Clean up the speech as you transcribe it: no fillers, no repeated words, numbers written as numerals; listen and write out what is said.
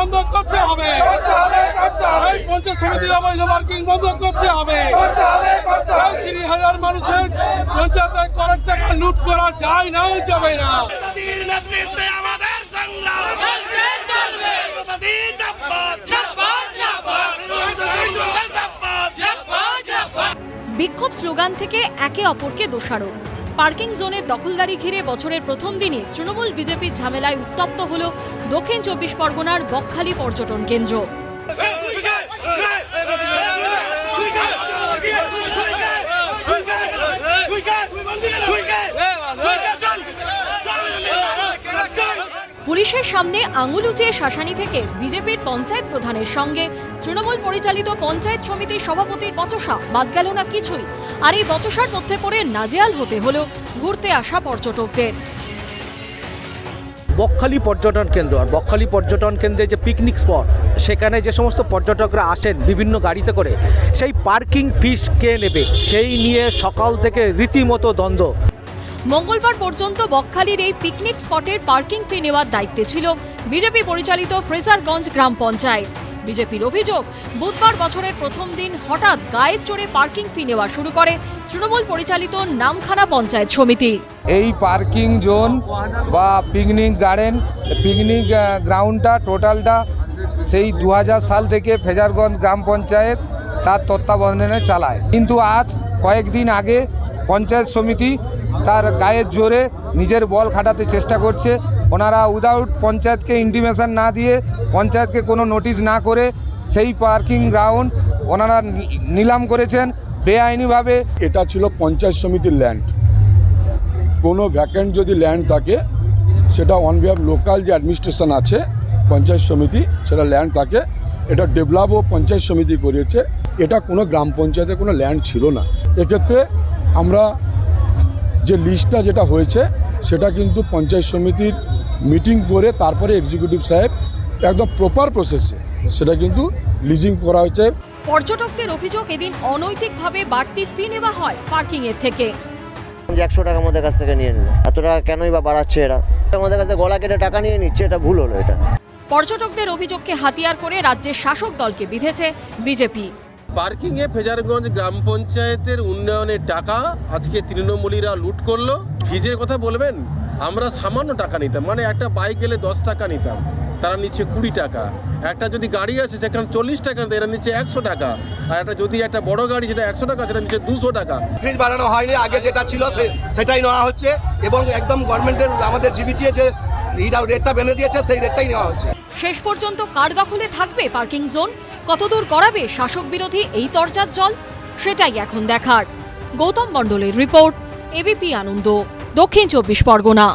বন্ধ করতে হবে। এই পঞ্চায়েত সমিতির অবৈধ পার্কিং বন্ধ করতে হবে। 30,000 মানুষের পঞ্চায়েতে করার টাকা লুট করা যায় না, যাবে না। বিক্ষোভ স্লোগান থেকে একে অপরকে দোষারোপ। পার্কিং জোনের দখলদারি ঘিরে বছরের প্রথম দিনে তৃণমূল বিজেপির ঝামেলায় উত্তপ্ত হল দক্ষিণ 24 পরগনার বকখালি পর্যটন কেন্দ্র। পুলিশের সামনে আঙুল উঁচিয়ে শাসানি থেকে বিজেপির পঞ্চায়েত প্রধানের সঙ্গে তৃণমূল পরিচালিত পঞ্চায়েত সমিতির সভাপতির বচসা বাদ গেল না কিছুই। আর এই বচসার মধ্যে পড়ে নাজেহাল হতে হলো ঘুরতে আসা পর্যটকদের। বকখালি পর্যটন কেন্দ্র, আর বকখালি পর্যটন কেন্দ্রে যে পিকনিক স্পট, সেখানে যে সমস্ত পর্যটকরা আসেন বিভিন্ন গাড়িতে করে, সেই পার্কিং ফিস কে নেবে সেই নিয়ে সকাল থেকে রীতিমতো দ্বন্দ্ব। মঙ্গলবার পর্যন্ত বকখালির এই পিকনিক স্পটের পার্কিং ফি নেওয়ার দায়িত্বে ছিল বিজেপি পরিচালিত ফ্রেজারগঞ্জ গ্রাম পঞ্চায়েত। বিজেপির অভিযোগ, বুধবার বছরের প্রথম দিন হঠাৎ গায়ের জোরে পার্কিং ফি নেওয়া শুরু করে তৃণমূল পরিচালিত নামখানা পঞ্চায়েত সমিতি। এই পার্কিং জোন বা পিকনিক গার্ডেন, পিকনিক গ্রাউন্ডটা টোটালটা সেই 2000 সাল থেকে ফ্রেজারগঞ্জ গ্রাম পঞ্চায়েত তার তত্ত্বাবধানে চালায়। কিন্তু আজ কয়েকদিন আগে পঞ্চায়েত সমিতি তার গায়ের জোরে নিজের বল খাটাতে চেষ্টা করছে। ওনারা উইদাউট পঞ্চায়েতকে ইন্টিমেশন না দিয়ে, পঞ্চায়েতকে কোনো নোটিশ না করে সেই পার্কিং গ্রাউন্ড ওনারা নিলাম করেছেন বেআইনিভাবে। এটা ছিল পঞ্চায়েত সমিতির ল্যান্ড। কোনো ভ্যাকেন্ট যদি ল্যান্ড থাকে, সেটা অন বিহাফ লোকাল যে অ্যাডমিনিস্ট্রেশন আছে পঞ্চায়েত সমিতি, সেটা ল্যান্ড থাকে। এটা ডেভেলপও পঞ্চায়েত সমিতি করেছে। এটা কোনো গ্রাম পঞ্চায়েতে কোনো ল্যান্ড ছিল না। এক্ষেত্রে আমরা যে লিস্টটা যেটা হয়েছে, সেটা কিন্তু পঞ্চায়েত সমিতির মিটিং করে তারপরে এক্সিকিউটিভ সাহেব একদম প্রপার প্রসেসে সেটা কিন্তু লিজিং করা হয়েছে। পর্যটকদের অভিযোগ, এদিন অনৈতিকভাবে বাড়তি ফি নেওয়া হয় পার্কিং এর থেকে। 100 টাকা আমাদের কাছ থেকে নিয়ে নিল, এত টাকা কেনই বা বাড়াচ্ছে এরা? আমাদের কাছে গলা কেটে টাকা নিয়ে নিচ্ছে, এটা ভুল হলো। এটা পর্যটকদের অভিযোগকে হাতিয়ার করে রাজ্যের শাসক দলকে বিঁধেছে বিজেপি। পার্কিংয়ে ফ্রেজারগঞ্জ গ্রাম পঞ্চায়েতের উন্নয়নের টাকা আজকে তৃণমূলীরা লুট করলো। ফিজের কথা বলবেন, আমরা সামান্য টাকা নিতাম, মানে একটা বাইক গেলে 10 টাকা নিতাম, তারা নিচ্ছে 20 টাকা। একটা যদি গাড়ি আসে সেখানে 40 টাকা, এরা নিচ্ছে 100 টাকা। আর একটা যদি একটা বড় গাড়ি যেটা 100 টাকা, সেটা নিচ্ছে 200 টাকা। ফিজ বাড়ানো হয়নি, আগে যেটা ছিল সেটাই নেওয়া হচ্ছে এবং একদম গভর্নমেন্টের আমাদের জিবিটিএ যে রেটটা বেঁধে দিয়েছে সেই রেটটাই নেওয়া হচ্ছে। শেষ পর্যন্ত কার দখলে থাকবে পার্কিং জোন? কতদূর গড়াবে শাসক বিরোধী এই তরজার জল? সেটাই এখন দেখার। গৌতম মণ্ডলের রিপোর্ট, এবিপি আনন্দ, দক্ষিণ 24 পরগনা।